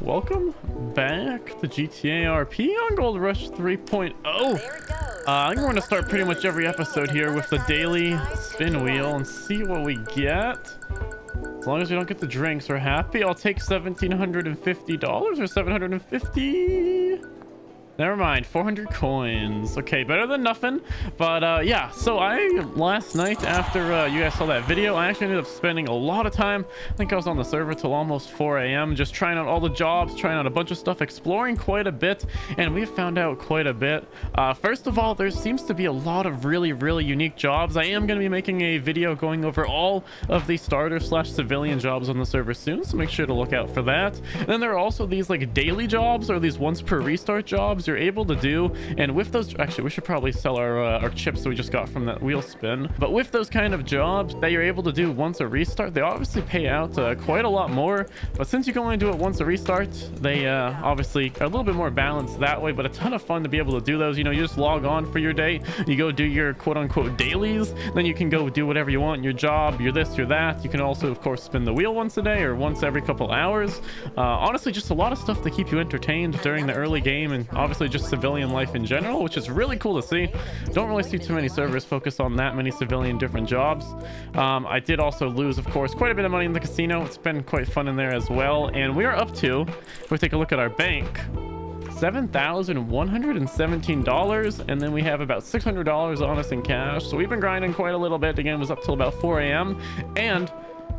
welcome back to GTA RP on Goldrush 3.0. I'm going to start pretty much every episode here with the daily spin wheel and see what we get. As long as we don't get the drinks, we're happy. I'll take $1,750 or 750. Never mind, 400 coins. Okay, better than nothing. But yeah, so last night after you guys saw that video, I actually ended up spending a lot of time. I think I was on the server till almost 4 a.m. just trying out all the jobs, trying out a bunch of stuff, exploring quite a bit, and we found out quite a bit. First of all, there seems to be a lot of really unique jobs. I am going to be making a video going over all of the starter / civilian jobs on the server soon, so make sure to look out for that. And then there are also these like daily jobs, or these once per restart jobs you're able to do, and with those, actually we should probably sell our chips that we just got from that wheel spin. But with those kind of jobs that you're able to do once a restart, they obviously pay out quite a lot more. But since you can only do it once a restart, they obviously are a little bit more balanced that way, but a ton of fun to be able to do those. You know, you just log on for your day, you go do your quote-unquote dailies, then you can go do whatever you want, your job, your this, your that. You can also of course spin the wheel once a day or once every couple hours. Honestly, just a lot of stuff to keep you entertained during the early game, and obviously just civilian life in general, which is really cool to see. Don't really see too many servers focus on that many civilian different jobs. I did also lose, of course, quite a bit of money in the casino. It's been quite fun in there as well, and we are up to, if we take a look at our bank, $7,117, and then we have about $600 on us in cash. So we've been grinding quite a little bit. Again, it was up till about 4 a.m. and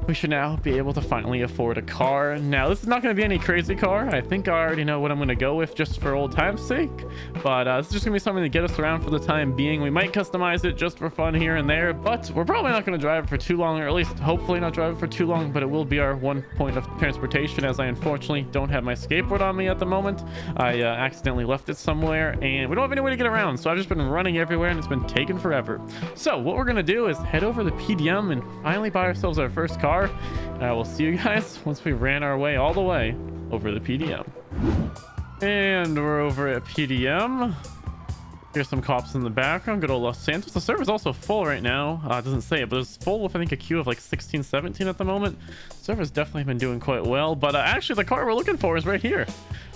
we should now be able to finally afford a car. Now, this is not going to be any crazy car. I think I already know what I'm going to go with just for old time's sake. But this is just going to be something to get us around for the time being. We might customize it just for fun here and there, but we're probably not going to drive it for too long, or at least hopefully not drive it for too long. But it will be our one point of transportation, as I unfortunately don't have my skateboard on me at the moment. I accidentally left it somewhere, and we don't have any way to get around. So I've just been running everywhere, and it's been taking forever. So what we're going to do is head over to the PDM and finally buy ourselves our first car. We'll see you guys once we ran our way all the way over the PDM. And we're over at PDM. Here's some cops in the background. Good old Los Santos. The server's also full right now. It doesn't say it, but it's full with I think a queue of like 16, 17 at the moment. The server's definitely been doing quite well. But actually the car we're looking for is right here.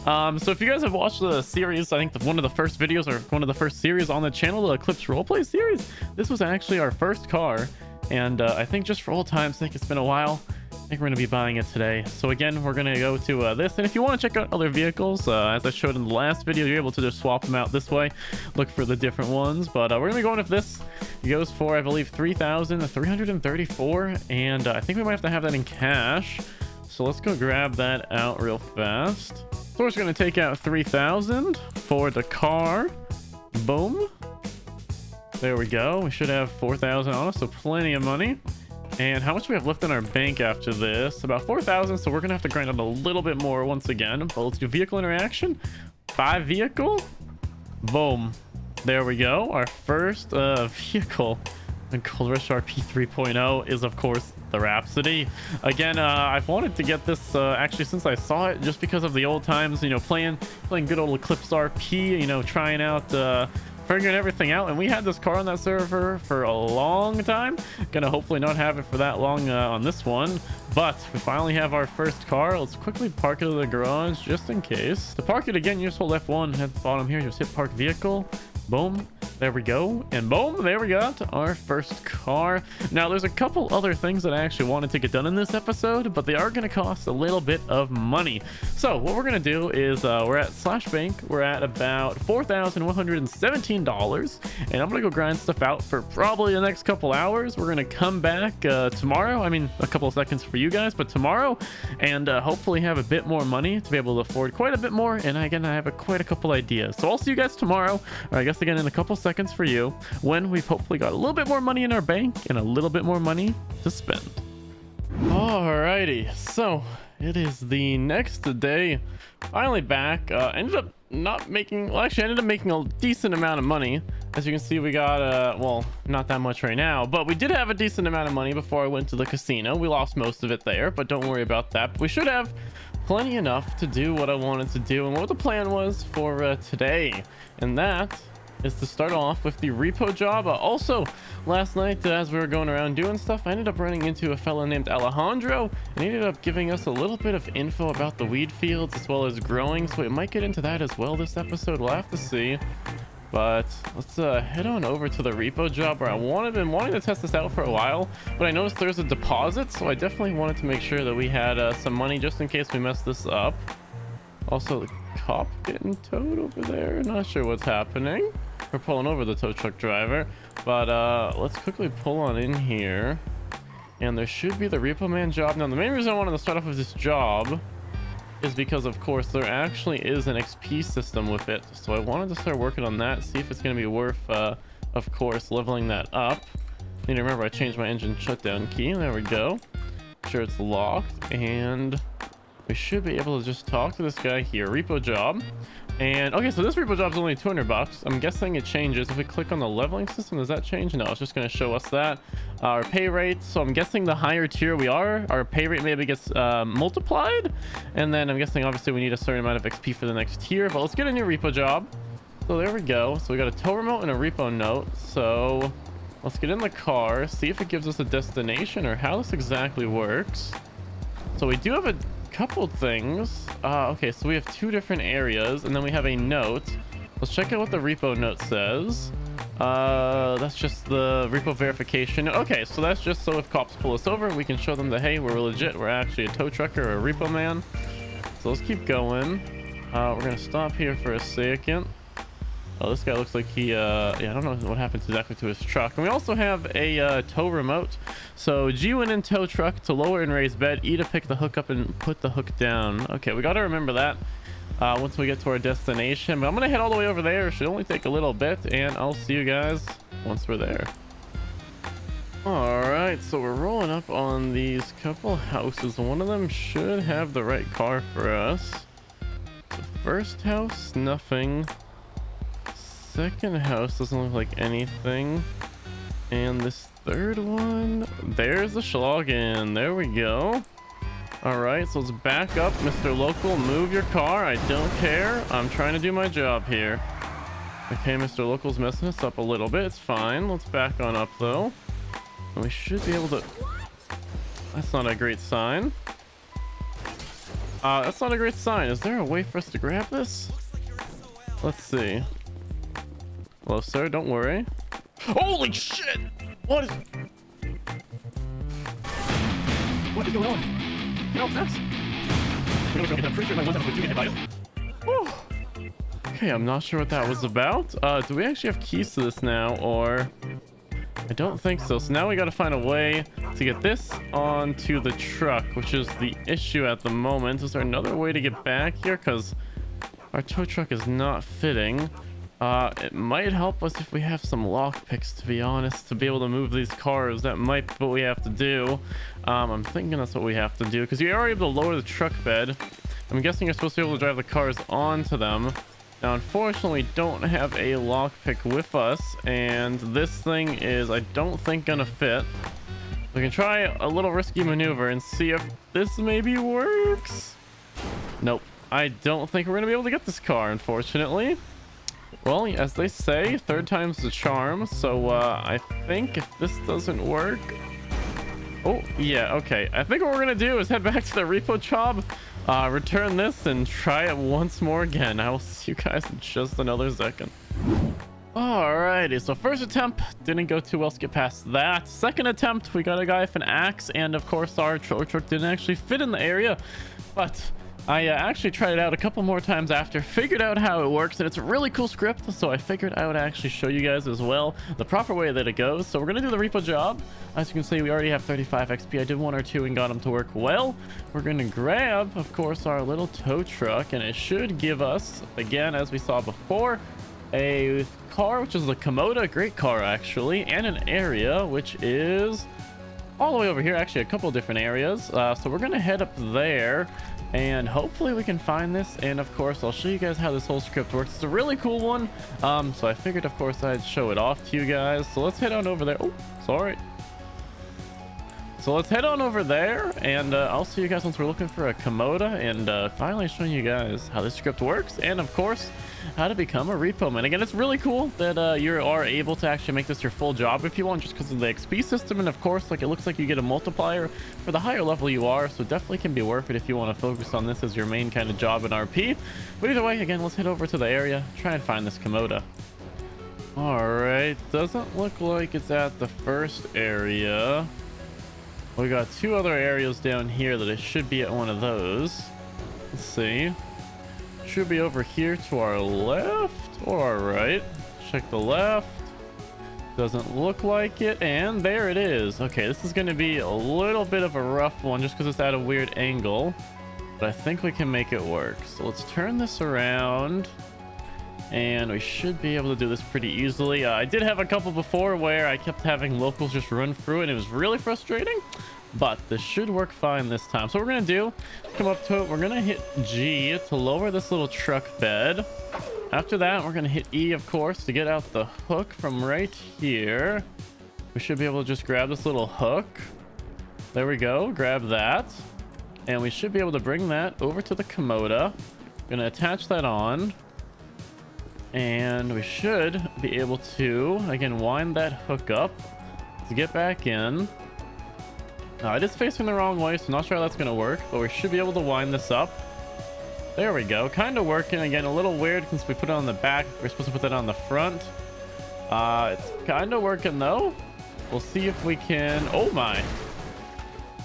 So if you guys have watched the series, I think one of the first videos or one of the first series on the channel, the Eclipse Roleplay series, this was actually our first car. And I think just for old time's sake, it's been a while. I think we're going to be buying it today. So again, we're going to go to this. And if you want to check out other vehicles, as I showed in the last video, you're able to just swap them out this way. Look for the different ones. But we're going to be going with this. It goes for, I believe, $3,334. And I think we might have to have that in cash. So let's go grab that out real fast. So we're just going to take out $3,000 for the car. Boom. There we go. We should have 4,000 on us, so plenty of money. And how much we have left in our bank after this? About 4,000, so we're gonna have to grind out a little bit more once again. But let's do vehicle interaction. 5 vehicle. Boom. There we go. Our first vehicle in Goldrush RP 3.0 is of course the Rhapsody. Again, I've wanted to get this actually since I saw it, just because of the old times, you know, playing good old Eclipse RP, you know, trying out figuring everything out. And we had this car on that server for a long time. Gonna hopefully not have it for that long on this one, but we finally have our first car. Let's quickly park it in the garage just in case. To park it again, you just hold F1 at the bottom here, just hit park vehicle. Boom, there we go, and boom, there we got our first car. Now there's a couple other things that I actually wanted to get done in this episode, but they are going to cost a little bit of money. So what we're going to do is we're at /bank, we're at about $4,117, and I'm going to go grind stuff out for probably the next couple hours. We're going to come back tomorrow, I mean a couple of seconds for you guys, but tomorrow, and hopefully have a bit more money to be able to afford quite a bit more. And again, I have quite a couple ideas, so I'll see you guys tomorrow, or I guess again in a couple seconds for you, when we've hopefully got a little bit more money in our bank and a little bit more money to spend. Alrighty, so it is the next day, finally back. Ended up not making, well actually I ended up making a decent amount of money. As you can see, we got well, not that much right now, but we did have a decent amount of money before I went to the casino. We lost most of it there, but don't worry about that. We should have plenty enough to do what I wanted to do and what the plan was for today, and that is to start off with the repo job. Also, last night, as we were going around doing stuff, I ended up running into a fellow named Alejandro, and he ended up giving us a little bit of info about the weed fields as well as growing, so we might get into that as well this episode. We'll have to see. But let's head on over to the repo job, where been wanting to test this out for a while, but I noticed there's a deposit, so I definitely wanted to make sure that we had some money just in case we messed this up. Also, the cop getting towed over there. Not sure what's happening. We're pulling over the tow truck driver, but let's quickly pull on in here. And there should be the Repo Man job. Now, the main reason I wanted to start off with this job is because, of course, there actually is an XP system with it. So I wanted to start working on that, see if it's going to be worth, of course, leveling that up. Need to remember I changed my engine shutdown key. There we go. Sure, it's locked, and we should be able to just talk to this guy here. Repo job. And okay, so this repo job is only 200 bucks. I'm guessing it changes if we click on the leveling system. Does that change? No, it's just going to show us that our pay rate. So I'm guessing the higher tier we are, our pay rate maybe gets multiplied, and then I'm guessing obviously we need a certain amount of XP for the next tier. But let's get a new repo job. So there we go. So we got a tow remote and a repo note. So let's get in the car, see if it gives us a destination or how this exactly works. So we do have a couple things. Okay, so we have two different areas, and then we have a note. Let's check out what the repo note says. That's just the repo verification. Okay, so that's just so if cops pull us over, we can show them that, hey, we're legit, we're actually a tow trucker or a repo man. So let's keep going. We're gonna stop here for a second. Oh, this guy looks like he yeah, I don't know what happened exactly to his truck. And we also have a tow remote. So G went in tow truck to lower and raise bed, E to pick the hook up and put the hook down. Okay, we got to remember that once we get to our destination. But I'm gonna head all the way over there. It should only take a little bit, and I'll see you guys once we're there. All right, so we're rolling up on these couple houses. One of them should have the right car for us. The first house, nothing. Second house doesn't look like anything, and this third one, there's the schloggen. There we go. All right, so let's back up. Mr. Local, move your car. I don't care, I'm trying to do my job here. Okay, Mr. Local's messing us up a little bit. It's fine. Let's back on up though, and we should be able to. That's not a great sign. That's not a great sign. Is there a way for us to grab this? Let's see. Hello, sir. Don't worry. Holy shit! What is going on? Get off this! I'm pretty sure my one's get by it. Okay, I'm not sure what that was about. Do we actually have keys to this now, or? I don't think so. So now we got to find a way to get this onto the truck, which is the issue at the moment. Is there another way to get back here? Because our tow truck is not fitting. It might help us if we have some lock picks, to be honest, to be able to move these cars. That might be what we have to do. I'm thinking that's what we have to do, because you are able to lower the truck bed. I'm guessing you're supposed to be able to drive the cars onto them. Now, unfortunately, we don't have a lock pick with us, and this thing is, I don't think, gonna fit. We can try a little risky maneuver and see if this maybe works. Nope, I don't think we're gonna be able to get this car, unfortunately. Well, as they say, third time's the charm. So I think if this doesn't work, oh yeah, okay, I think what we're gonna do is head back to the repo job, return this, and try it once more again. I will see you guys in just another second. Alrighty, so first attempt didn't go too well. Let's get past that. Second attempt, we got a guy with an axe, and of course our tow truck didn't actually fit in the area, but I actually tried it out a couple more times after, figured out how it works, and it's a really cool script, so I figured I would actually show you guys as well the proper way that it goes. So we're going to do the repo job. As you can see, we already have 35 XP. I did 1 or 2 and got them to work well. We're going to grab, of course, our little tow truck, and it should give us, again, as we saw before, a car, which is a Komoda, great car actually, and an area, which is all the way over here, actually a couple different areas. So we're going to head up there, and hopefully we can find this, and of course I'll show you guys how this whole script works. It's a really cool one, so I figured of course I'd show it off to you guys. So let's head on over there. Oh, sorry. So let's head on over there, and I'll see you guys once we're looking for a Komoda, and finally showing you guys how this script works, and of course how to become a repo man. Again, it's really cool that you are able to actually make this your full job if you want, just because of the XP system, and of course, like, it looks like you get a multiplier for the higher level you are, so definitely can be worth it if you want to focus on this as your main kind of job in RP. But either way, again, let's head over to the area, try and find this Komoda. All right, doesn't look like it's at the first area. We got two other areas down here that it should be at one of those. Let's see. Should be over here to our left or our right. Check the left. Doesn't look like it, and there it is. Okay, this is going to be a little bit of a rough one just because it's at a weird angle, but I think we can make it work. So let's turn this around, and we should be able to do this pretty easily. I did have a couple before where I kept having locals just run through it, and it was really frustrating, but this should work fine this time. So what we're gonna do, come up to it, we're gonna hit G to lower this little truck bed. After that, we're gonna hit E, of course, to get out the hook from right here. We should be able to just grab this little hook. There we go, grab that, and we should be able to bring that over to the Komoda. Gonna attach that on, and we should be able to, again, wind that hook up to get back in. It is facing the wrong way, so not sure how that's going to work, but we should be able to wind this up. There we go. Kind of working. Again, a little weird since we put it on the back. We're supposed to put that on the front. It's kind of working, though. We'll see if we can... Oh, my.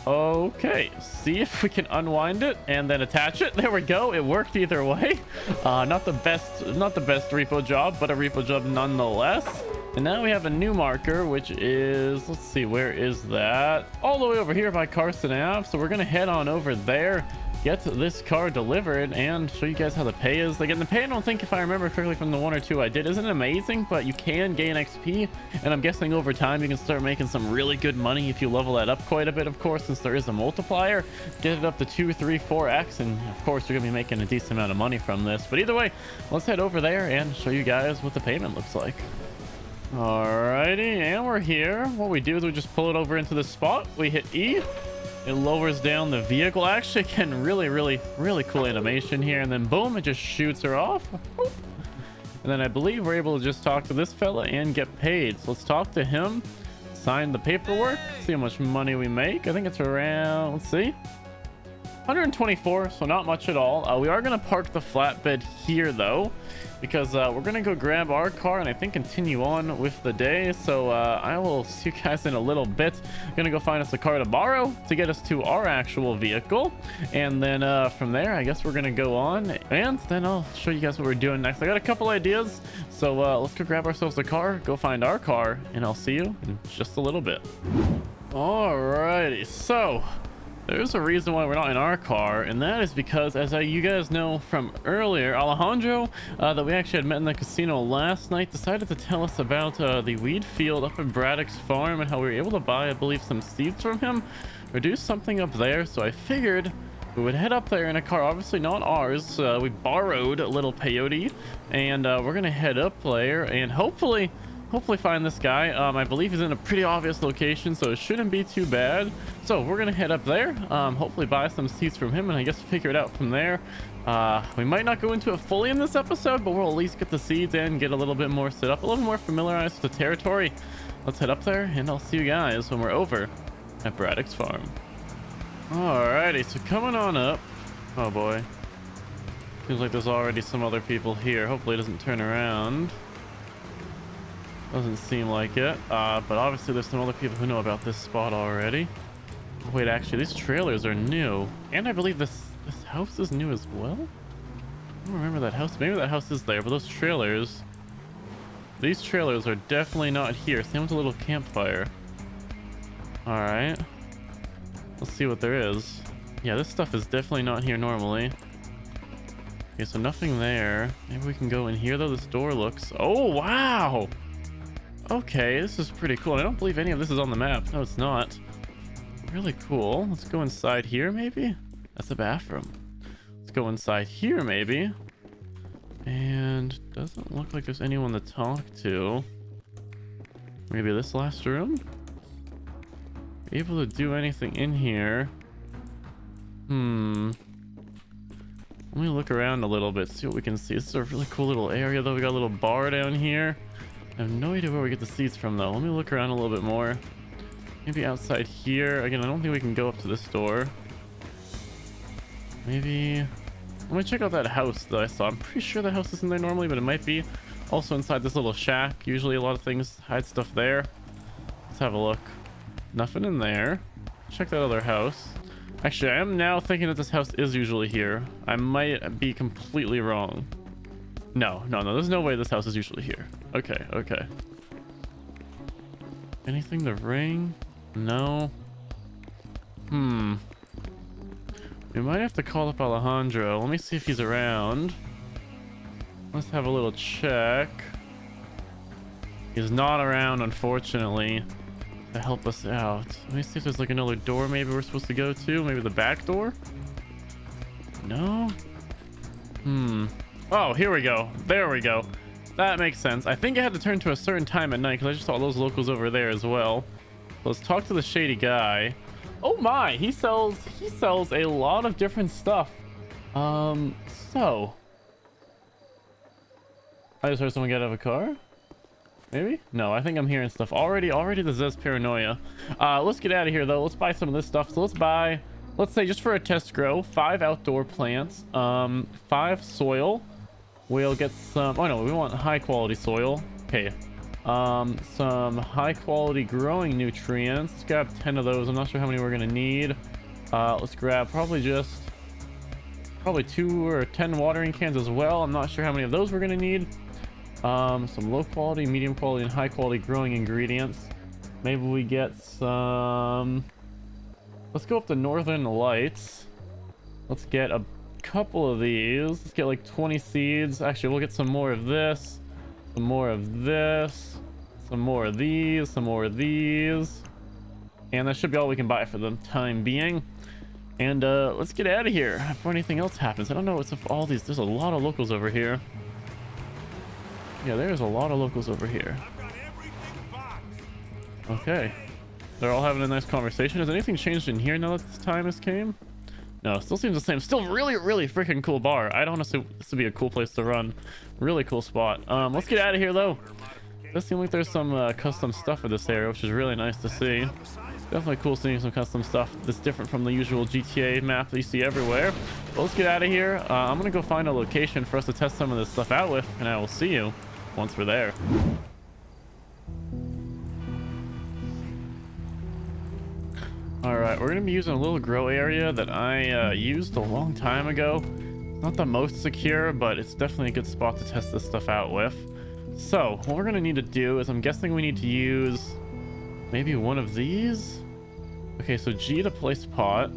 Okay, see if we can unwind it and then attach it. There we go. It worked either way. Not the best repo job, but a repo job nonetheless. And now we have a new marker, which is, let's see, where is that? All the way over here by Carson Ave. So we're gonna head on over there, get this car delivered, and show you guys how the pay is. Again, the pay, I don't think, if I remember correctly from the one or two I did, isn't amazing, but you can gain XP, and I'm guessing over time you can start making some really good money if you level that up quite a bit, of course, since there is a multiplier. Get it up to 2, 3, 4x, and of course you're gonna be making a decent amount of money from this. But either way, let's head over there and show you guys what the payment looks like. Alrighty, and we're here. What we do is we just pull it over into the spot. We hit E. It lowers down the vehicle. Actually, again, really cool animation here. And then boom, it just shoots her off. And then I believe we're able to just talk to this fella and get paid. So let's talk to him, sign the paperwork, see how much money we make. I think it's around, let's see, 124, so not much at all. We are going to park the flatbed here, though, because we're going to go grab our car and I think continue on with the day. So I will see you guys in a little bit. Going to go find us a car to borrow to get us to our actual vehicle. And then from there, I guess we're going to go on, and then I'll show you guys what we're doing next. I got a couple ideas. So let's go grab ourselves a car, go find our car, and I'll see you in just a little bit. Alrighty, so there's a reason why we're not in our car, and that is because, as you guys know from earlier, Alejandro, that we actually had met in the casino last night, decided to tell us about the weed field up in Braddock's farm and how we were able to buy, I believe, some seeds from him or do something up there. So I figured we would head up there in a car, obviously not ours. We borrowed a little peyote, and we're gonna head up there and hopefully find this guy. I believe he's in a pretty obvious location, so it shouldn't be too bad. So we're gonna head up there, hopefully buy some seeds from him, and I guess figure it out from there. We might not go into it fully in this episode, but we'll at least get the seeds and get a little bit more set up, a little more familiarized with the territory. Let's head up there, and I'll see you guys when we're over at Braddock's farm. Alrighty, so coming on up. Oh boy, feels like there's already some other people here. Hopefully it doesn't turn around. Doesn't seem like it, but obviously there's some other people who know about this spot already. Wait, actually, these trailers are new, and I believe this house is new as well. I don't remember that house. Maybe that house is there, but these trailers are definitely not here. Same with a little campfire. All right, let's see what there is. Yeah, this stuff is definitely not here normally. Okay, so nothing there. Maybe we can go in here though. This door looks, oh wow, okay, this is pretty cool. I don't believe any of this is on the map. No, it's not. Really cool. Let's go inside here, maybe. That's the bathroom. Let's go inside here, maybe. And doesn't look like there's anyone to talk to. Maybe this last room? be able to do anything in here. Let me look around a little bit, see what we can see. This is a really cool little area though. We got a little bar down here. I have no idea where we get the seats from though. Let me look around a little bit more. Maybe outside here. Again, I don't think we can go up to this door. Maybe... Let me check out that house that I saw. I'm pretty sure the house isn't there normally, but it might be. Also inside this little shack. Usually a lot of things hide stuff there. Let's have a look. Nothing in there. Check that other house. Actually, I am now thinking that this house is usually here. I might be completely wrong. No. There's no way this house is usually here. Okay. Anything to ring? No. We might have to call up Alejandro. Let me see if he's around. Let's have a little check. He's not around, unfortunately, to help us out. Let me see if there's like another door maybe we're supposed to go to. Maybe the back door? No? Oh, here we go. There we go. That makes sense. I think I had to turn to a certain time at night because I just saw those locals over there as well. Let's talk to the shady guy. Oh my, he sells a lot of different stuff. So I just heard someone get out of a car. Maybe? No, I think I'm hearing stuff already the Zez paranoia. Let's get out of here though. Let's buy some of this stuff. So let's buy, let's say just for a test grow, 5 outdoor plants, 5 soil. We'll get some, oh no, we want high quality soil. Okay. Some high quality growing nutrients. Let's grab 10 of those. I'm not sure how many we're gonna need. Let's grab probably 2 or 10 watering cans as well. I'm not sure how many of those we're gonna need. Some low quality, medium quality, and high quality growing ingredients. Maybe we get some, let's go up to Northern Lights. Let's get a couple of these. Let's get like 20 seeds. Actually, we'll get some more of this, some more of this, some more of these, some more of these, and that should be all we can buy for the time being. And let's get out of here before anything else happens. I don't know what's up all these. There's a lot of locals over here. Yeah, there's a lot of locals over here. Okay, they're all having a nice conversation. Has anything changed in here now that this time has came? No, it still seems the same. Still really freaking cool bar. I'd honestly, this would be a cool place to run. Really cool spot. Let's get out of here though. Does seem like there's some custom stuff for this area, which is really nice to see. Definitely cool seeing some custom stuff that's different from the usual GTA map that you see everywhere. But let's get out of here. I'm gonna go find a location for us to test some of this stuff out with, and I will see you once we're there. Alright, we're going to be using a little grow area that I used a long time ago. Not the most secure, but it's definitely a good spot to test this stuff out with. So, what we're going to need to do is, I'm guessing we need to use maybe one of these? Okay, so G to place pot.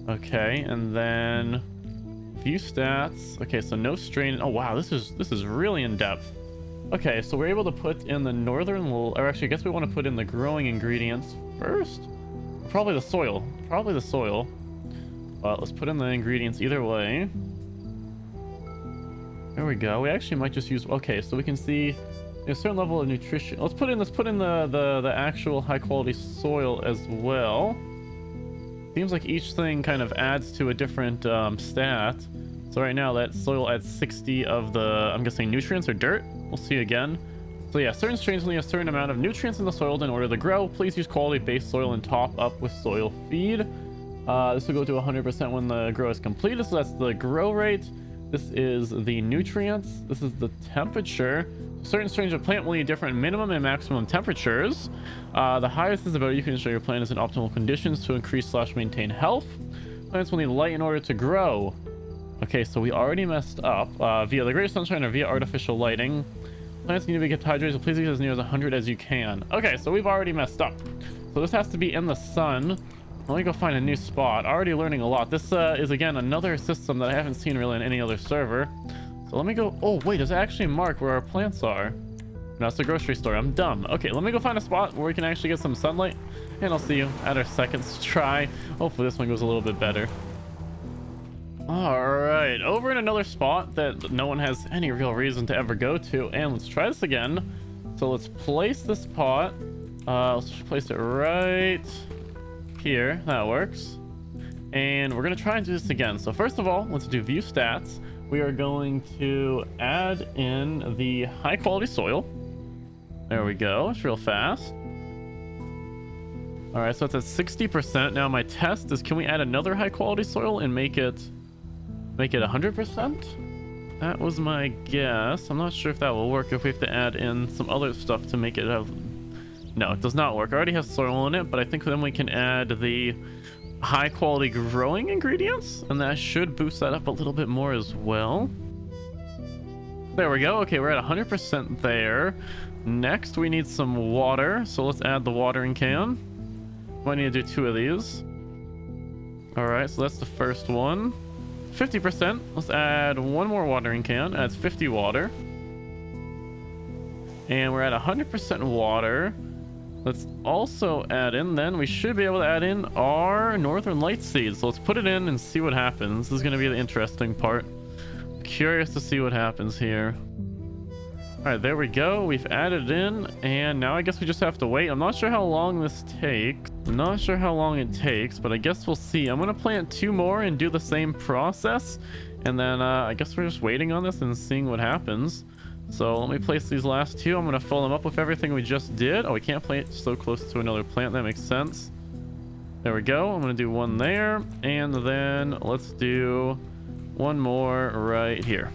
Okay, and then view stats. Okay, so no strain. Oh wow, this is really in depth. Okay, so we're able to put in the northern, or actually I guess we want to put in the growing ingredients first. Probably the soil. But let's put in the ingredients either way. There we go. We actually might just use, okay, so we can see a certain level of nutrition. Let's put in the actual high quality soil as well. Seems like each thing kind of adds to a different stat. So right now that soil adds 60 of the, I'm guessing, nutrients or dirt. We'll see again. So yeah, certain strains need a certain amount of nutrients in the soil in order to grow. Please use quality-based soil and top up with soil feed. This will go to 100% when the grow is completed. So that's the grow rate. This is the nutrients. This is the temperature. Certain strains of plant will need different minimum and maximum temperatures. The highest is about you can ensure your plant is in optimal conditions to increase/maintain health. Plants will need light in order to grow. Okay, so we already messed up via the greatest sunshine or via artificial lighting. Plants need to be kept hydrated, so please use as near as 100 as you can. Okay, so we've already messed up. So this has to be in the sun. Let me go find a new spot. Already learning a lot. This is, again, another system that I haven't seen really in any other server. So let me go... Oh, wait, does it actually mark where our plants are? No, it's the grocery store. I'm dumb. Okay, let me go find a spot where we can actually get some sunlight. And I'll see you at our second try. Hopefully this one goes a little bit better. Alright, over in another spot that no one has any real reason to ever go to. And let's try this again. So let's place this pot. Let's place it right Here, that works. And we're gonna try and do this again. So first of all, let's do view stats. We are going to add in the high quality soil. There we go. It's real fast. All right, so it's at 60%. Now my test is, can we add another high quality soil and make it 100%? That was my guess. I'm not sure if that will work if we have to add in some other stuff to make it have... No, it does not work. I already have soil in it, but I think then we can add the high quality growing ingredients, and that should boost that up a little bit more as well. There we go. Okay, we're at 100% there. Next, we need some water, so let's add the watering can. Might need to do 2 of these. All right, so that's the first one. 50%. Let's add 1 more watering can. Adds 50 water. And we're at 100% water. Let's also add in, then we should be able to add in our Northern Light seeds. So let's put it in and see what happens. This is going to be the interesting part. Curious to see what happens here. All right, there we go. We've added it in, and now I guess we just have to wait. I'm not sure how long this takes. I'm not sure how long it takes, but I guess we'll see. I'm going to plant 2 more and do the same process. And then I guess we're just waiting on this and seeing what happens. So let me place these last 2. I'm going to fill them up with everything we just did. Oh, we can't plant so close to another plant. That makes sense. There we go. I'm going to do 1 there. And then let's do 1 more right here.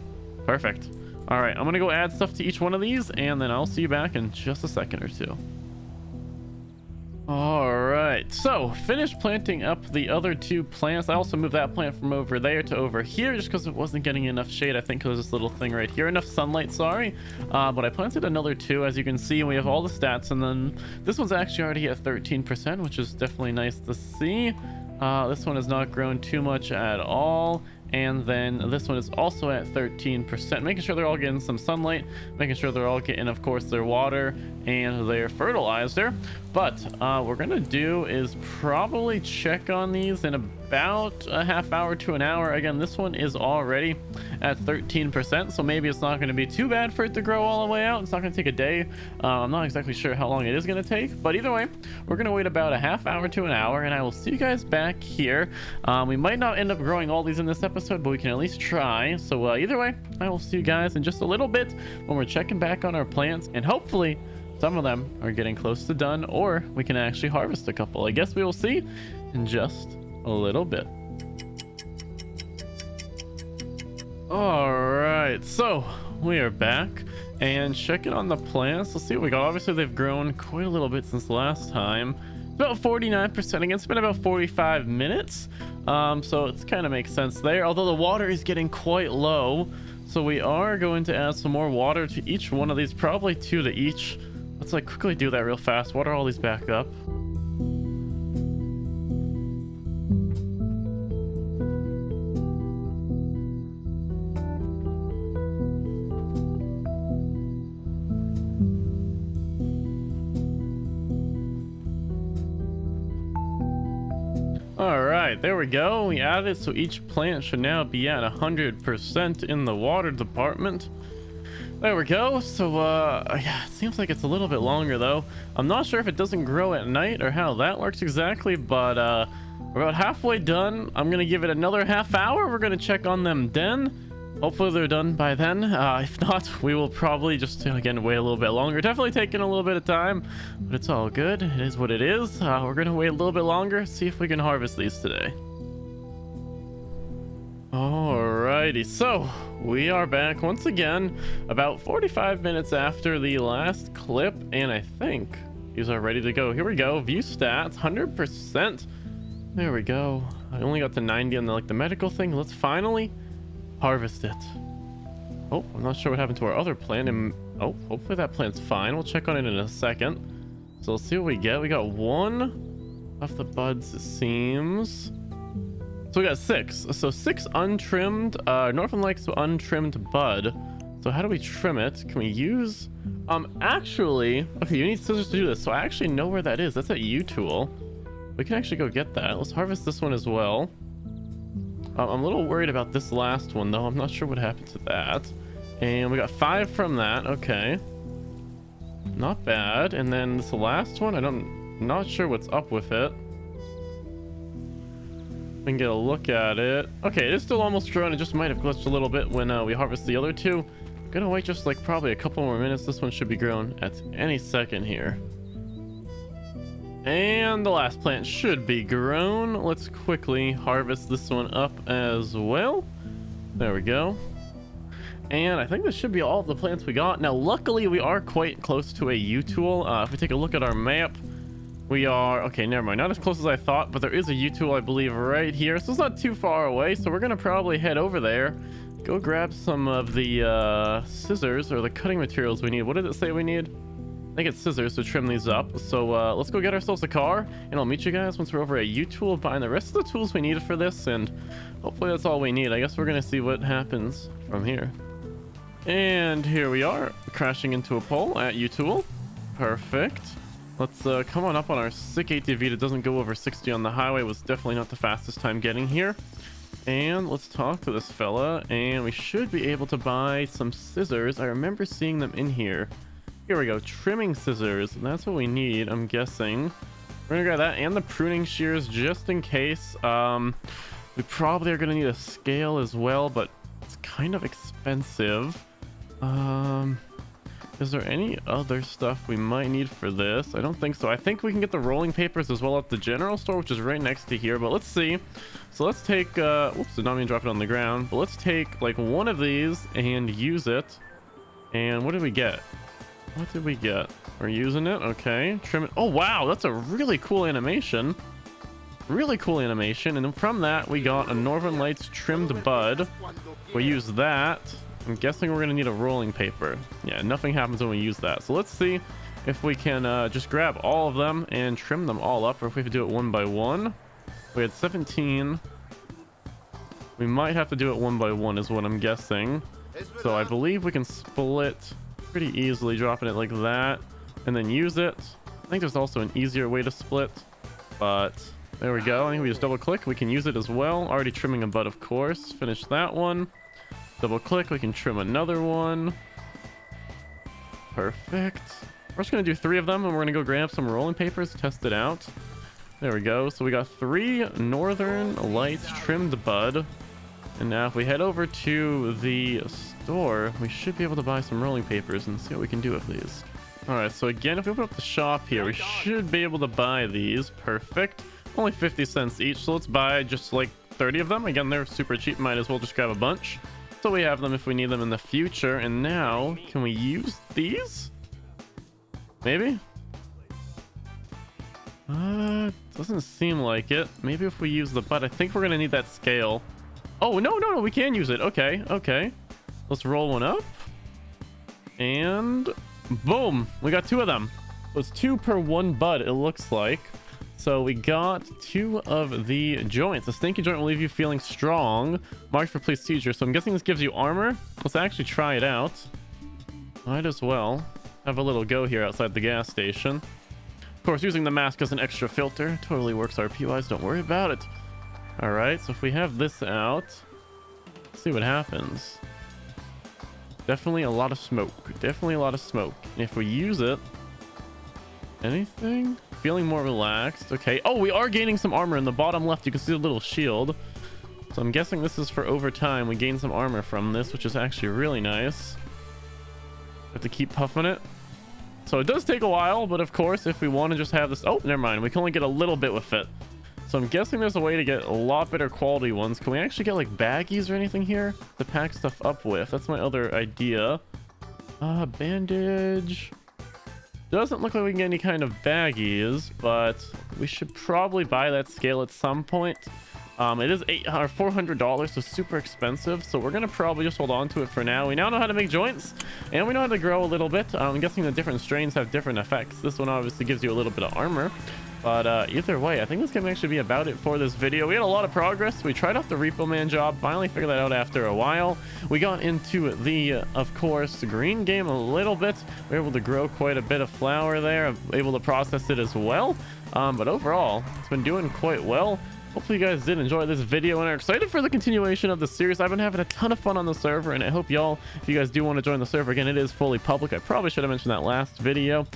Perfect. All right, I'm going to go add stuff to each one of these, and then I'll see you back in just a second or 2. All right, so finished planting up the other 2 plants. I also moved that plant from over there to over here just because it wasn't getting enough shade. I think because this little thing right here, enough sunlight, sorry. But I planted another 2, as you can see, and we have all the stats. And then this one's actually already at 13%, which is definitely nice to see. This one has not grown too much at all. And then this one is also at 13%, making sure they're all getting some sunlight, making sure they're all getting, of course, their water and their fertilizer. But what we're gonna do is probably check on these in about a half hour to an hour. Again, this one is already at 13%, so maybe it's not going to be too bad for it to grow all the way out. It's not going to take a day. I'm not exactly sure how long it is going to take, but either way, we're going to wait about a half hour to an hour, and I will see you guys back here. We might not end up growing all these in this episode, but we can at least try. So either way, I will see you guys in just a little bit when we're checking back on our plants, and hopefully some of them are getting close to done, or we can actually harvest a couple. I guess we will see in just a little bit. All right, so we are back and checking on the plants. Let's see what we got. Obviously they've grown quite a little bit since last time. It's about 49% again. It's been about 45 minutes, so it's kind of makes sense there, although the water is getting quite low. So we are going to add some more water to each one of these, probably 2 to each. Let's like quickly do that real fast. Water all these back up. All right, there we go. We added it, so each plant should now be at 100% in the water department. There we go. So yeah, it seems like it's a little bit longer though. I'm not sure if it doesn't grow at night or how that works exactly, but we're about halfway done. I'm gonna give it another half hour. We're gonna check on them then. Hopefully they're done by then. If not, we will probably just again wait a little bit longer. Definitely taking a little bit of time, but it's all good. It is what it is. We're gonna wait a little bit longer, see if we can harvest these today. Alrighty, so we are back once again about 45 minutes after the last clip, and I think these are ready to go. Here we go. View stats, 100%. There we go. I only got to 90 on the medical thing. Let's finally harvest it. Oh, I'm not sure what happened to our other plant. And oh, hopefully that plant's fine. We'll check on it in a second. So let's see what we get. We got 1 of the buds, it seems. So we got 6. So 6 untrimmed. Northern likes untrimmed bud. So how do we trim it? Can we use actually, okay, you need scissors to do this. So I actually know where that is. That's at U tool. We can actually go get that. Let's harvest this one as well. I'm a little worried about this last one though. I'm not sure what happened to that. And we got 5 from that. Okay, not bad. And then this last one, I'm not sure what's up with it. and get a look at it. Okay, it is still almost grown. It just might have glitched a little bit when we harvest the other two. Gonna wait just like probably a couple more minutes. This one should be grown at any second here. And the last plant should be grown. Let's quickly harvest this one up as well. There we go. And I think this should be all of the plants we got. Now, luckily, we are quite close to a U-tool. If we take a look at our map, we are... Okay, never mind. Not as close as I thought, but there is a U-tool, I believe, right here. So it's not too far away. So we're going to probably head over there. Go grab some of the scissors or the cutting materials we need. What did it say we need? I think it's scissors to trim these up. So let's go get ourselves a car, and I'll meet you guys once we're over at U-tool buying the rest of the tools we need for this. And hopefully that's all we need. I guess we're going to see what happens from here. And here we are, crashing into a pole at U-tool. Perfect. Let's come on up on our sick ATV that doesn't go over 60 on the highway. Was definitely not the fastest time getting here. And let's talk to this fella, and we should be able to buy some scissors. I remember seeing them in here. Here we go, trimming scissors. That's what we need, I'm guessing. We're gonna grab that and the pruning shears just in case. We probably are gonna need a scale as well, but it's kind of expensive. Is there any other stuff we might need for this? I don't think so. I think we can get the rolling papers as well at the general store, which is right next to here, but let's see. So let's take oops, did not mean to drop it on the ground, but let's take like one of these and use it. And what did we get? What did we get? We're using it. Okay, trim it. Oh wow, that's a really cool animation. Really cool animation. And then from that we got a Northern Lights trimmed bud. We use that. I'm guessing we're gonna need a rolling paper. Yeah, nothing happens when we use that. So let's see if we can just grab all of them and trim them all up, or if we have to do it one by one. We had 17. We might have to do it one by one is what I'm guessing. So I believe we can split pretty easily, dropping it like that and then use it. I think there's also an easier way to split, but there we go. I think we just double click, we can use it as well. Already trimming a bud, of course. Finish that one. Double click, we can trim another one. Perfect. We're just gonna do 3 of them, and we're gonna go grab some rolling papers, test it out. There we go. So we got 3 Northern Lights trimmed bud. And now if we head over to the store, we should be able to buy some rolling papers and see what we can do with these. All right, so again, if we open up the shop here, we should be able to buy these. Perfect. Only 50 cents each, so let's buy just like 30 of them. Again, they're super cheap. Might as well just grab a bunch, so we have them if we need them in the future. And now, can we use these? Maybe? Doesn't seem like it. Maybe if we use the bud. I think we're gonna need that scale. Oh, no, we can use it. Okay. Let's roll one up. And boom, we got 2 of them. So it's 2 per 1 bud, it looks like. So we got 2 of the joints. The stinky joint will leave you feeling strong. Marked for police seizure. So I'm guessing this gives you armor. Let's actually try it out. Might as well have a little go here outside the gas station. Of course, using the mask as an extra filter totally works RP-wise. Don't worry about it. All right, so if we have this out, let's see what happens. Definitely a lot of smoke. Definitely a lot of smoke. And if we use it, anything? Feeling more relaxed. Okay. Oh, we are gaining some armor in the bottom left. You can see the little shield. So I'm guessing this is for over time. We gain some armor from this, which is actually really nice. Have to keep puffing it. So it does take a while, but of course, if we want to just have this... Oh, never mind. We can only get a little bit with it. So I'm guessing there's a way to get a lot better quality ones. Can we actually get like baggies or anything here to pack stuff up with? That's my other idea. Bandage. Doesn't look like we can get any kind of baggies, but we should probably buy that scale at some point. It is $400, so super expensive. So we're gonna probably just hold on to it for now. We now know how to make joints, and we know how to grow a little bit. I'm guessing the different strains have different effects. This one obviously gives you a little bit of armor. But either way, I think this can actually be about it for this video. We had a lot of progress. We tried out the Repo Man job, finally figured that out after a while. We got into the, of course, green game a little bit. We were able to grow quite a bit of flour there, able to process it as well. But overall, it's been doing quite well. hopefully you guys did enjoy this video and are excited for the continuation of the series. I've been having a ton of fun on the server, and I hope y'all, if you guys do want to join the server, again, it is fully public. I probably should have mentioned that last video.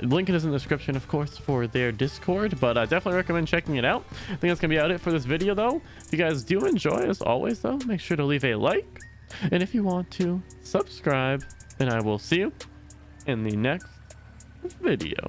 Link is in the description, of course, for their Discord, but I definitely recommend checking it out. I think that's gonna be about it for this video, though. If you guys do enjoy, as always, though, make sure to leave a like, and if you want to, subscribe, and I will see you in the next video.